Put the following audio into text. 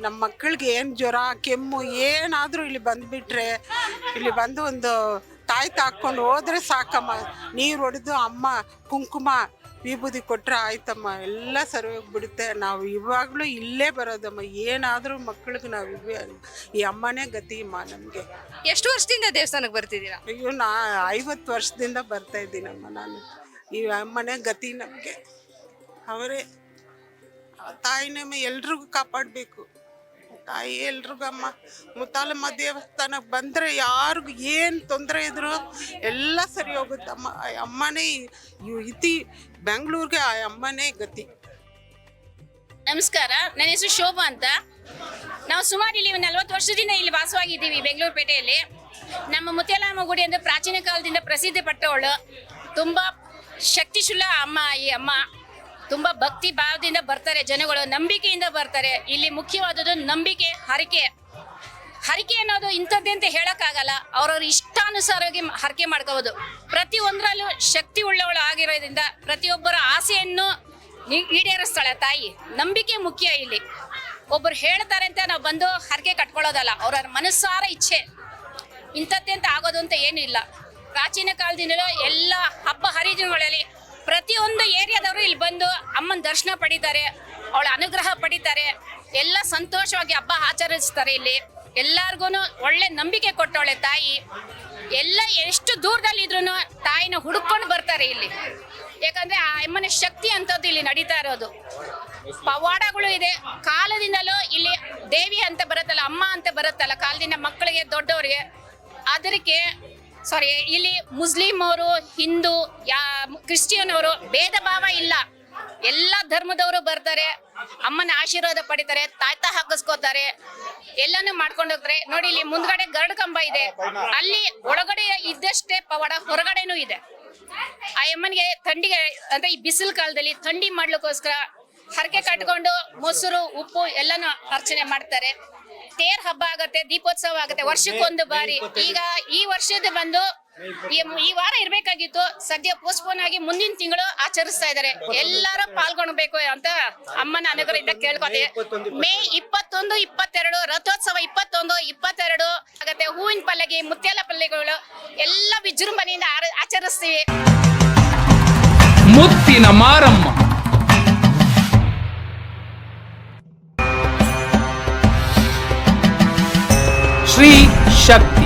ನಮ್ಮ ಮಕ್ಕಳಿಗೆ ಏನು ಜ್ವರ ಕೆಮ್ಮು ಏನಾದರೂ ಇಲ್ಲಿ ಬಂದುಬಿಟ್ರೆ ಇಲ್ಲಿ ಬಂದು ಒಂದು ತಾಯಿ ತಾಕ್ಕೊಂಡು ಹೋದ್ರೆ ಸಾಕಮ್ಮ, ನೀರು ಹೊಡೆದು ಅಮ್ಮ ಕುಂಕುಮ ವಿಭೂತಿ ಕೊಟ್ಟರೆ ಆಯ್ತಮ್ಮ, ಎಲ್ಲ ಸರಿ ಹೋಗ್ಬಿಡುತ್ತೆ. ನಾವು ಇವಾಗಲೂ ಇಲ್ಲೇ ಬರೋದಮ್ಮ, ಏನಾದರೂ ಮಕ್ಕಳಿಗೆ ನಾವು ಈ ಅಮ್ಮನೇ ಗತಿ ಅಮ್ಮ ನಮಗೆ. ಎಷ್ಟು ವರ್ಷದಿಂದ ದೇವಸ್ಥಾನಕ್ಕೆ ಬರ್ತಿದ್ದೀರಾ? ಅಯ್ಯೋ 50 ವರ್ಷದಿಂದ ಬರ್ತಾ ಇದ್ದೀನಮ್ಮ ನಾನು. ಈ ಅಮ್ಮನೇ ಗತಿ ನಮಗೆ, ಅವರೇ ತಾಯಿನಮ್ಮ ಎಲ್ರಿಗೂ ಕಾಪಾಡಬೇಕು. ತಾಯಿ ಎಲ್ರಿಗಮ್ಮ ಮುತ್ತಾಲಮ್ಮ ದೇವಸ್ಥಾನಕ್ಕೆ ಬಂದರೆ ಯಾರಿಗೂ ಏನು ತೊಂದರೆ ಇದ್ರು ಎಲ್ಲ ಸರಿ ಹೋಗುತ್ತಮ್ಮ. ಆ ಅಮ್ಮನೇ ಇತಿ ಬೆಂಗಳೂರಿಗೆ, ಆ ಅಮ್ಮನೇ ಗತಿ. ನಮಸ್ಕಾರ, ನನ್ನ ಹೆಸರು ಶೋಭಾ ಅಂತ. ನಾವು ಸುಮಾರು ಇಲ್ಲಿ 40 ವರ್ಷದಿಂದ ಇಲ್ಲಿ ವಾಸವಾಗಿದ್ದೀವಿ ಬೆಂಗಳೂರು ಪೇಟೆಯಲ್ಲಿ. ನಮ್ಮ ಮುತ್ಯಾಲಮ್ಮ ಗುಡಿ ಅಂದರೆ ಪ್ರಾಚೀನ ಕಾಲದಿಂದ ಪ್ರಸಿದ್ಧಿ ಪಟ್ಟವಳು. ತುಂಬ ಶಕ್ತಿಶೂಲ ಅಮ್ಮ. ಈ ಅಮ್ಮ ತುಂಬ ಭಕ್ತಿ ಭಾವದಿಂದ ಬರ್ತಾರೆ ಜನಗಳು, ನಂಬಿಕೆಯಿಂದ ಬರ್ತಾರೆ. ಇಲ್ಲಿ ಮುಖ್ಯವಾದದ್ದು ನಂಬಿಕೆ, ಹರಕೆ ಅನ್ನೋದು ಇಂಥದ್ದೇ ಅಂತ ಹೇಳೋಕ್ಕಾಗಲ್ಲ. ಅವ್ರವ್ರ ಇಷ್ಟಾನುಸಾರವಾಗಿ ಹರಕೆ ಮಾಡ್ಕೋಬೋದು. ಪ್ರತಿಯೊಂದರಲ್ಲೂ ಶಕ್ತಿ ಉಳ್ಳವಳು ಆಗಿರೋದ್ರಿಂದ ಪ್ರತಿಯೊಬ್ಬರ ಆಸೆಯನ್ನು ಈಡೇರಿಸ್ತಾಳೆ ತಾಯಿ. ನಂಬಿಕೆ ಮುಖ್ಯ ಇಲ್ಲಿ. ಒಬ್ಬರು ಹೇಳ್ತಾರೆ ಅಂತ ನಾವು ಬಂದು ಹರಕೆ ಕಟ್ಕೊಳ್ಳೋದಲ್ಲ, ಅವ್ರವ್ರ ಮನಸ್ಸಾರ ಇಚ್ಛೆ. ಇಂಥದ್ದೇ ಅಂತ ಆಗೋದು ಅಂತ ಏನೂ ಇಲ್ಲ. ಪ್ರಾಚೀನ ಕಾಲದಿಂದಲೂ ಎಲ್ಲ ಹಬ್ಬ ಹರಿದಿನಗಳಲ್ಲಿ ಪ್ರತಿಯೊಂದು ಏರಿಯಾದವರು ಇಲ್ಲಿ ಬಂದು ಅಮ್ಮನ ದರ್ಶನ ಪಡಿತಾರೆ, ಅವಳ ಅನುಗ್ರಹ ಪಡಿತಾರೆ. ಎಲ್ಲ ಸಂತೋಷವಾಗಿ ಹಬ್ಬ ಆಚರಿಸ್ತಾರೆ. ಇಲ್ಲಿ ಎಲ್ಲರಿಗೂ ಒಳ್ಳೆ ನಂಬಿಕೆ ಕೊಟ್ಟವಳೆ ತಾಯಿ. ಎಲ್ಲ ಎಷ್ಟು ದೂರದಲ್ಲಿದ್ರೂ ತಾಯಿನ ಹುಡುಕೊಂಡು ಬರ್ತಾರೆ ಇಲ್ಲಿ. ಯಾಕಂದ್ರೆ ಆ ಅಮ್ಮನ ಶಕ್ತಿ ಅಂತದ್ದು ಇಲ್ಲಿ ನಡೀತಾ ಇರೋದು. ಪವಾಡಗಳು ಇದೆ ಕಾಲದಿಂದಲೂ. ಇಲ್ಲಿ ದೇವಿ ಅಂತ ಬರುತ್ತಲ್ಲ, ಅಮ್ಮ ಅಂತ ಬರುತ್ತಲ್ಲ, ಕಾಲದಿಂದ ಮಕ್ಕಳಿಗೆ ದೊಡ್ಡವರಿಗೆ. ಅದಕ್ಕೆ ಇಲ್ಲಿ ಮುಸ್ಲಿಂ ಅವರು, ಹಿಂದೂ, ಕ್ರಿಶ್ಚಿಯನ್ ಅವರು ಭೇದ ಭಾವ ಇಲ್ಲ. ಎಲ್ಲ ಧರ್ಮದವರು ಬರ್ತಾರೆ, ಅಮ್ಮನ ಆಶೀರ್ವಾದ ಪಡಿತಾರೆ, ತಾಯ್ತ ಹಾಕಿಸ್ಕೋತಾರೆ, ಎಲ್ಲಾನು ಮಾಡ್ಕೊಂಡು ಹೋಗ್ತಾರೆ. ನೋಡಿ, ಇಲ್ಲಿ ಮುಂದ್ಗಡೆ ಗರುಡ ಕಂಬ ಇದೆ. ಅಲ್ಲಿ ಒಳಗಡೆ ಇದ್ದಷ್ಟೇ ಪವಾಡ ಹೊರಗಡೆನೂ ಇದೆ. ಆ ಅಮ್ಮನಿಗೆ ಥಂಡಿಗೆ ಅಂದ್ರೆ ಈ ಬಿಸಿಲು ಕಾಲದಲ್ಲಿ ಥಂಡಿ ಮಾಡ್ಲಿಕ್ಕೋಸ್ಕರ ಹರಕೆ ಕಟ್ಕೊಂಡು ಮೊಸರು ಉಪ್ಪು ಎಲ್ಲಾನು ಅರ್ಚನೆ ಮಾಡ್ತಾರೆ. ತೇರ್ ಹಬ್ಬ ಆಗತ್ತೆ, ದೀಪೋತ್ಸವ ಆಗತ್ತೆ ವರ್ಷಕ್ಕೊಂದು ಬಾರಿ. ಈಗ ಈ ವರ್ಷದ ಬಂದು ಈ ವಾರ ಇರ್ಬೇಕಾಗಿತ್ತು, ಸದ್ಯ ಪೋಸ್ಟ್ಪೋನ್ ಆಗಿ ಮುಂದಿನ ತಿಂಗಳು ಆಚರಿಸ್ತಾ ಇದ್ದಾರೆ. ಎಲ್ಲರೂ ಪಾಲ್ಗೊಳ್ಬೇಕು ಅಂತ ಅಮ್ಮನ ಅನುಗ್ರಹದಿಂದ ಕೇಳ್ಕೊತೀವಿ. ಮೇ 21, 22 ರಥೋತ್ಸವ 21, 22 ಆಗತ್ತೆ. ಹೂವಿನ ಪಲ್ಲಕ್ಕಿ, ಮುತ್ಯಾಲ ಪಲ್ಲಕ್ಕಿಗಳು ಎಲ್ಲ ವಿಜೃಂಭಣೆಯಿಂದ ಆಚರಿಸ್ತೀವಿ. ಮುತ್ತಿನ ಮಾರಮ್ಮ ಶ್ರೀ ಶಕ್ತಿ